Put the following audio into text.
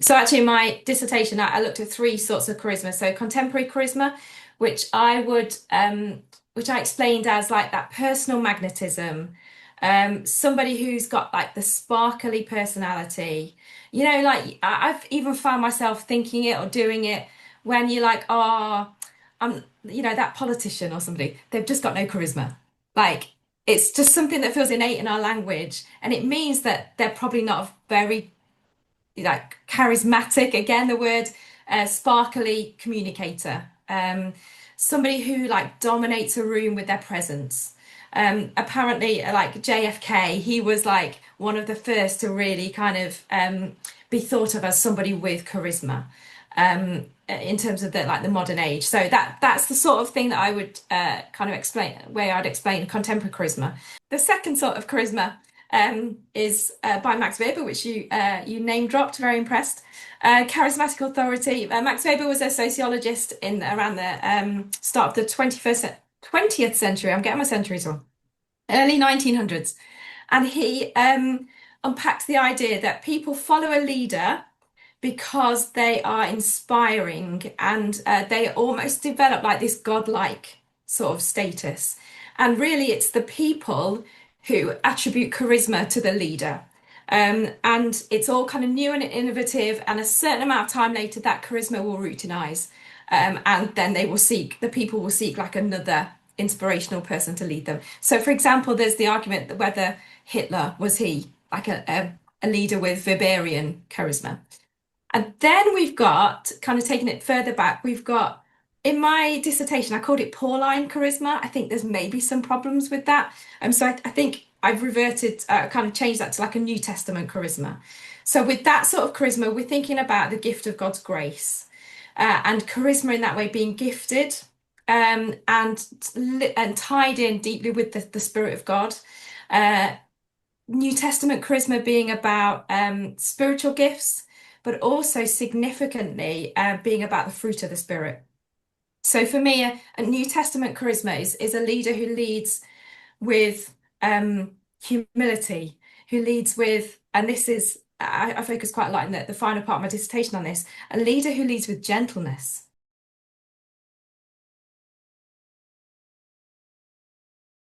So actually, in my dissertation, I looked at three sorts of charisma. So contemporary charisma, which which I explained as like that personal magnetism, somebody who's got like the sparkly personality. Like I've even found myself thinking it or doing it when you're like, oh, that politician or somebody, they've just got no charisma. Like it's just something that feels innate in our language, and it means that they're probably not a very like charismatic, again the word, sparkly communicator, somebody who like dominates a room with their presence. Apparently, like JFK, he was like one of the first to really kind of be thought of as somebody with charisma, in terms of the modern age. So that's the sort of thing that I would kind of explain, way I'd explain contemporary charisma. The second sort of charisma is by Max Weber, which you name dropped. Very impressed. Charismatic authority. Max Weber was a sociologist in around the start of the 20th century. I'm getting my centuries wrong. Early 1900s, and he unpacks the idea that people follow a leader because they are inspiring, and they almost develop like this godlike sort of status. And really, it's the people who attribute charisma to the leader. And it's all kind of new and innovative, and a certain amount of time later, that charisma will routinize. And then the people will seek like another inspirational person to lead them. So, for example, there's the argument that whether Hitler was he like a leader with Weberian charisma. And then we've got, kind of taking it further back, we've got, in my dissertation, I called it Pauline charisma. I think there's maybe some problems with that. So I think I've reverted, kind of changed that to like a New Testament charisma. So with that sort of charisma, we're thinking about the gift of God's grace, and charisma in that way being gifted, and tied in deeply with the Spirit of God. Uh, New Testament charisma being about spiritual gifts, but also significantly being about the fruit of the Spirit. So for me, a New Testament charisma is a leader who leads with humility, who leads with, and this is, I focus quite a lot in the final part of my dissertation on this, a leader who leads with gentleness.